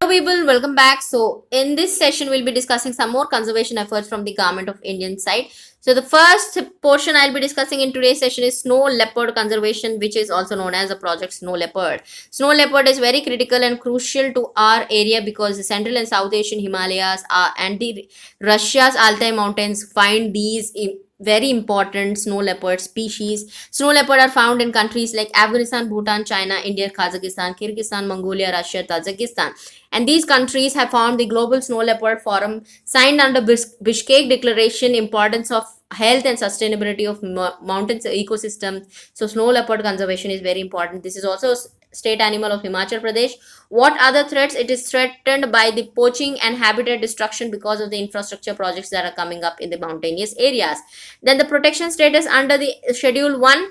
People, welcome back. So in this session we'll be discussing some more conservation efforts from the government of Indian side. So the first portion I'll be discussing in today's session is snow leopard conservation, which is also known as the project Snow Leopard. Snow leopard is very critical and crucial to our area because the Central and South Asian Himalayas and the Russia's Altai mountains find these very important snow leopard species. Snow leopard are found in countries like Afghanistan, Bhutan, China, India, Kazakhstan, Kyrgyzstan, Mongolia, Russia, Tajikistan. And these countries have formed the Global Snow Leopard Forum, signed under Bishkek Declaration, importance of health and sustainability of mountains ecosystem. So snow leopard conservation is very important. This is also state animal of Himachal Pradesh. What other threats? It is threatened by the poaching and habitat destruction because of the infrastructure projects that are coming up in the mountainous areas. Then the protection status under the Schedule 1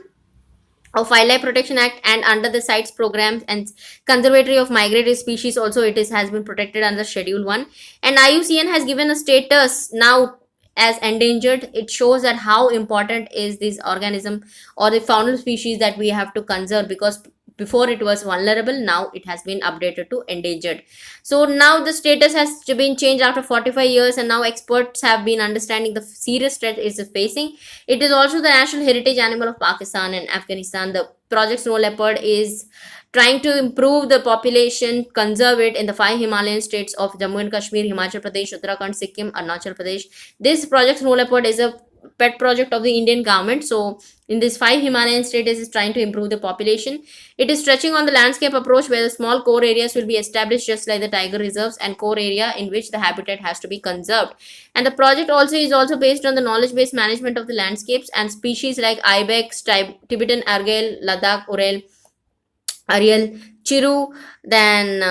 of Wildlife Protection Act and under the CITES program and Conservatory of Migratory Species also has been protected under Schedule 1, and IUCN has given a status now as endangered. It shows that how important is this organism or the faunal species that we have to conserve, because before it was vulnerable, now it has been updated to endangered. So now the status has been changed after 45 years, and now experts have been understanding the serious threat it is facing. It is also the national heritage animal of Pakistan and Afghanistan. The project Snow Leopard is trying to improve the population, conserve it in the 5 Himalayan states of Jammu and Kashmir, Himachal Pradesh, Uttarakhand, Sikkim, Arunachal Pradesh. This project Snow Leopard is a pet project of the Indian government. So in this 5 Himalayan states, it is trying to improve the population. It is stretching on the landscape approach where the small core areas will be established just like the tiger reserves and core area in which the habitat has to be conserved. And the project also is also based on the knowledge-based management of the landscapes and species like ibex, Tibetan argyle, Ladakh Ural, Ariel, Chiru, then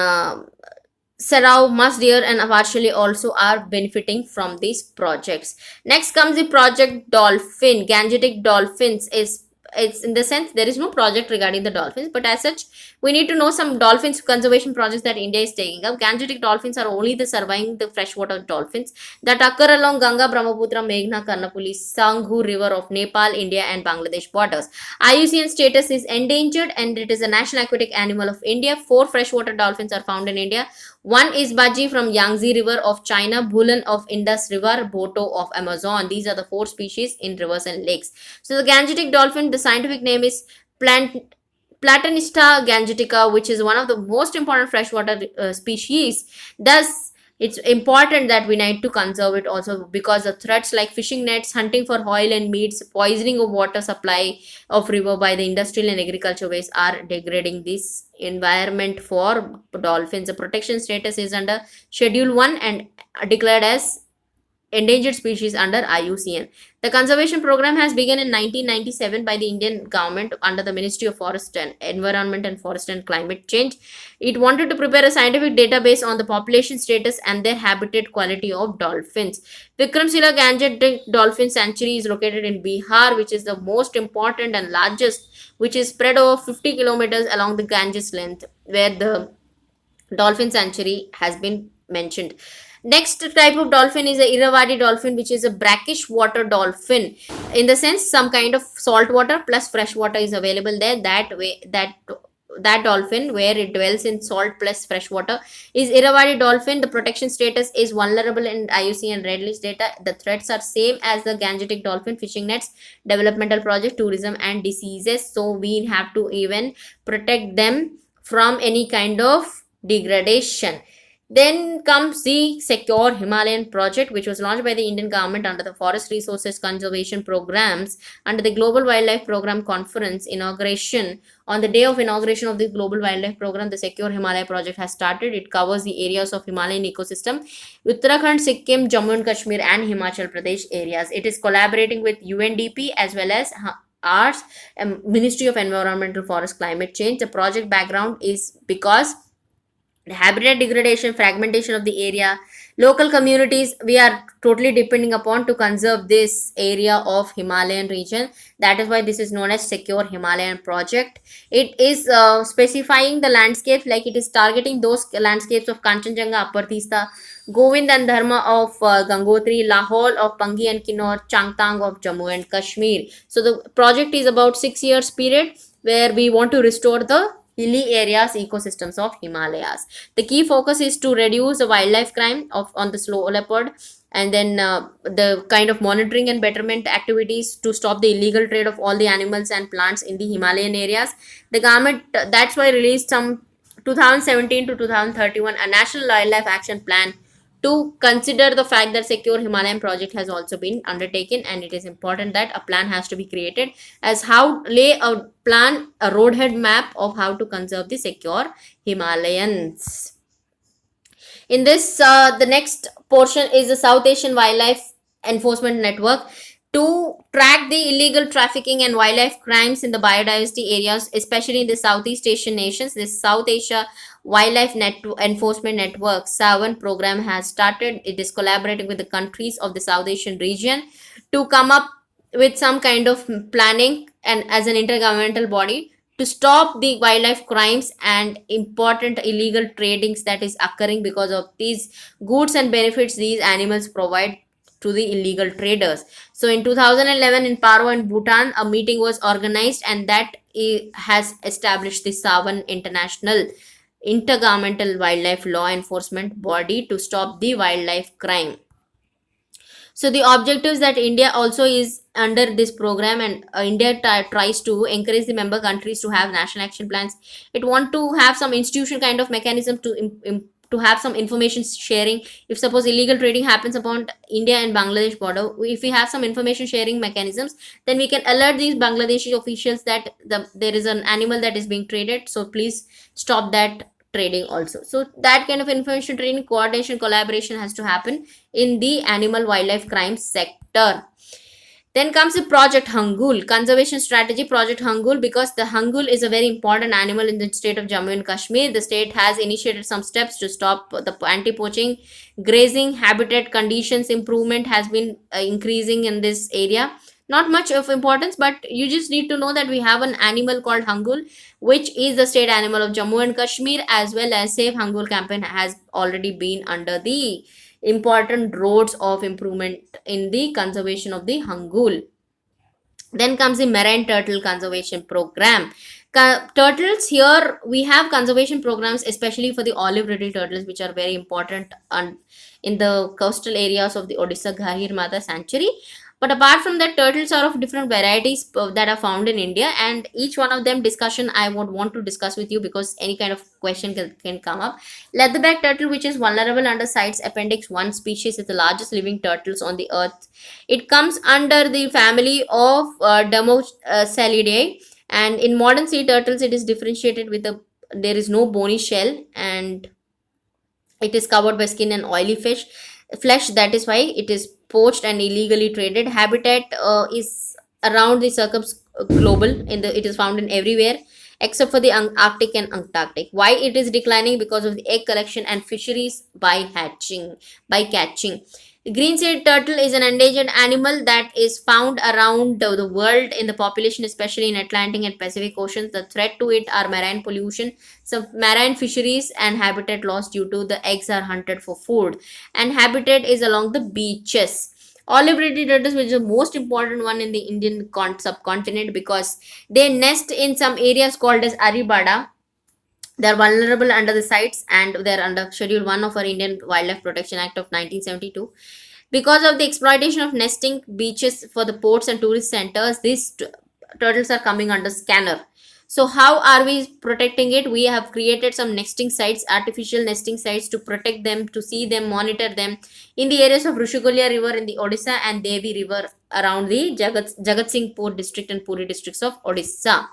Serau, musk deer, and partially also are benefiting from these projects. Next comes the project Dolphin. Gangetic dolphins is, it's in the sense there is no project regarding the dolphins, but as such we need to know some dolphins conservation projects that India is taking up. Gangetic dolphins are only the surviving the freshwater dolphins that occur along Ganga, Brahmaputra, Meghna, Karnapuli, Sanghu river of Nepal, India and Bangladesh borders. IUCN status is endangered and it is a national aquatic animal of India. 4 freshwater dolphins are found in India. One is Baji from Yangtze River of China, Bulan of Indus River, Boto of Amazon. These are the 4 species in rivers and lakes. So the Gangetic dolphin, the scientific name is Platanista gangetica, which is one of the most important freshwater species. Thus, it's important that we need to conserve it also because the threats like fishing nets, hunting for oil and meats, poisoning of water supply of river by the industrial and agriculture waste are degrading this environment for dolphins. The protection status is under Schedule 1 and declared as endangered species under IUCN. The conservation program has begun in 1997 by the Indian government under the Ministry of Forest and Environment and Forest and Climate Change. It wanted to prepare a scientific database on the population status and their habitat quality of dolphins. Vikramshila Gangetic Dolphin Sanctuary is located in Bihar, which is the most important and largest, which is spread over 50 kilometers along the Ganges length, where the dolphin sanctuary has been mentioned. Next type of dolphin is the Irrawaddy dolphin, which is a brackish water dolphin. In the sense, some kind of salt water plus fresh water is available there. That dolphin where it dwells in salt plus fresh water is Irrawaddy dolphin. The protection status is vulnerable in IUCN Red List data. The threats are same as the Gangetic dolphin: fishing nets, developmental project, tourism and diseases. So we have to even protect them from any kind of degradation. Then comes the Secure Himalayan project, which was launched by the Indian government under the Forest Resources Conservation Programs under the Global Wildlife Program Conference inauguration. On the day of inauguration of the Global Wildlife Program, the Secure Himalaya project has started. It covers the areas of Himalayan ecosystem, Uttarakhand, Sikkim, Jammu and Kashmir and Himachal Pradesh areas. It is collaborating with UNDP as well as ours, Ministry of Environmental Forest Climate Change. The project background is because the habitat degradation, fragmentation of the area, local communities we are totally depending upon to conserve this area of Himalayan region. That is why this is known as Secure Himalayan project. It is specifying the landscapes, like it is targeting those landscapes of Kanchenjunga, Upper Tista, Govind and Dharma of Gangotri, Lahore of Pangi and Kinnaur, Changtang of Jammu and Kashmir. So the project is about 6 years period where we want to restore the hilly areas ecosystems of Himalayas. The key focus is to reduce the wildlife crime of on the snow leopard, and then the kind of monitoring and betterment activities to stop the illegal trade of all the animals and plants in the Himalayan areas. The government that's why released some 2017 to 2031 a national wildlife action plan to consider the fact that secure Himalayan project has also been undertaken, and it is important that a plan has to be created as how lay a plan, a roadhead map of how to conserve the secure Himalayans. In this, the next portion is the South Asian Wildlife Enforcement Network to track the illegal trafficking and wildlife crimes in the biodiversity areas, especially in the Southeast Asian nations. This South Asia Wildlife Enforcement Network SAVAN program has started. It is collaborating with the countries of the South Asian region to come up with some kind of planning and as an intergovernmental body to stop the wildlife crimes and important illegal tradings that is occurring because of these goods and benefits these animals provide to the illegal traders. So in 2011 in Paro and Bhutan, a meeting was organized, and that has established the SAVAN International Intergovernmental Wildlife Law Enforcement Body to stop the wildlife crime. So the objectives that India also is under this program, and India tries to encourage the member countries to have national action plans. It want to have some institution kind of mechanism to to have some information sharing. If suppose illegal trading happens upon India and Bangladesh border, if we have some information sharing mechanisms, then we can alert these Bangladeshi officials that there is an animal that is being traded, so please stop that trading also. So that kind of information training, coordination, collaboration has to happen in the animal wildlife crime sector. Then comes the Project Hangul conservation strategy. Project Hangul, because the Hangul is a very important animal in the state of Jammu and Kashmir. The state has initiated some steps to stop the anti-poaching, grazing, habitat conditions improvement has been increasing in this area. Not much of importance, but you just need to know that we have an animal called Hangul, which is the state animal of Jammu and Kashmir, as well as Save Hangul campaign has already been under the important roads of improvement in the conservation of the Hangul. Then comes the marine turtle conservation program. Turtles, here we have conservation programs especially for the olive ridley turtles, which are very important in the coastal areas of the Odisha Gahir Mata sanctuary. But apart from that, turtles are of different varieties that are found in India, and each one of them discussion I would want to discuss with you because any kind of question can come up. Leatherback turtle, which is vulnerable under CITES Appendix 1 species, is the largest living turtles on the earth. It comes under the family of Demoselidae, and in modern sea turtles, it is differentiated with a there is no bony shell, and it is covered by skin and oily flesh. That is why it is poached and illegally traded. Habitat is around the global. It is found in everywhere except for the Arctic and Antarctic. Why it is declining? Because of the egg collection and fisheries by catching. The green-seed turtle is an endangered animal that is found around the world in the population, especially in Atlantic and Pacific Oceans. The threat to it are marine pollution, some marine fisheries, and habitat loss due to the eggs are hunted for food. And habitat is along the beaches. Olive ridley turtles, which is the most important one in the Indian subcontinent, because they nest in some areas called as Aribada. They are vulnerable under the CITES, and they are under Schedule 1 of our Indian Wildlife Protection Act of 1972. Because of the exploitation of nesting beaches for the ports and tourist centers, these turtles are coming under scanner. So how are we protecting it? We have created some nesting sites, artificial nesting sites, to protect them, to see them, monitor them in the areas of Rushigolya River in the Odisha and Devi River around the Jagat Singhpur district and Puri districts of Odisha.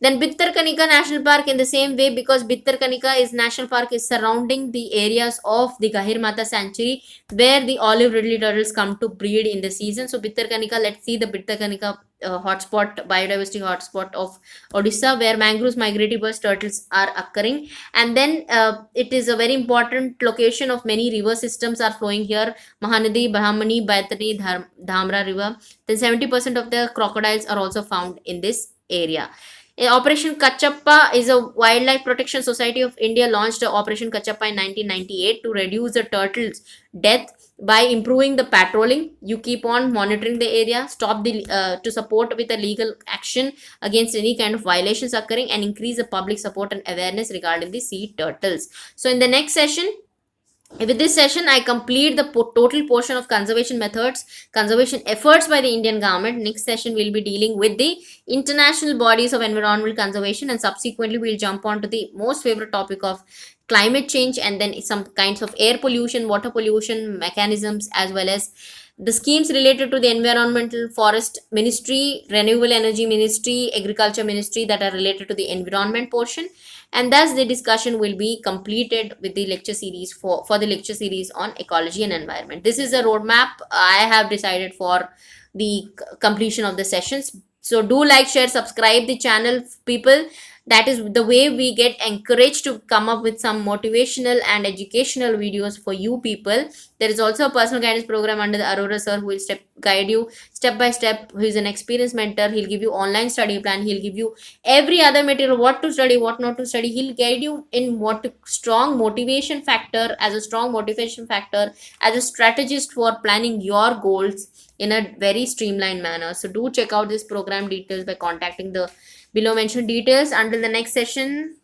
Then Bhitarkanika National Park in the same way, because Bhitarkanika is national park is surrounding the areas of the Gahir Mata sanctuary where the olive ridley turtles come to breed in the season. So Bhitarkanika, let's see the Bhitarkanika hotspot, biodiversity hotspot of Odisha, where mangroves, migratory birds, turtles are occurring. And then it is a very important location of many river systems are flowing here. Mahanadi, Brahmani, Baitani, Dhamra river. Then 70% of the crocodiles are also found in this area. Operation Kachappa is a Wildlife Protection Society of India launched Operation Kachappa in 1998 to reduce the turtles' death by improving the patrolling. You keep on monitoring the area, stop the to support with a legal action against any kind of violations occurring, and increase the public support and awareness regarding the sea turtles. So in the next session, with this session, I complete the total portion of conservation methods, conservation efforts by the Indian government. Next session, we'll be dealing with the international bodies of environmental conservation, and subsequently, we'll jump on to the most favorite topic of climate change, and then some kinds of air pollution, water pollution mechanisms, as well as the schemes related to the environmental forest ministry, renewable energy ministry, agriculture ministry that are related to the environment portion. And thus the discussion will be completed with the lecture series for the lecture series on ecology and environment. This is a roadmap I have decided for the completion of the sessions. So do like, share, subscribe the channel, people. That is the way we get encouraged to come up with some motivational and educational videos for you people. There is also a personal guidance program under the Aurora sir, who will guide you step by step, who is an experienced mentor. He'll give you online study plan, he'll give you every other material, what to study, what not to study. He'll guide you in what strong motivation factor, as a strong motivation factor, as a strategist for planning your goals in a very streamlined manner. So do check out this program details by contacting the below mentioned details. Until the next session,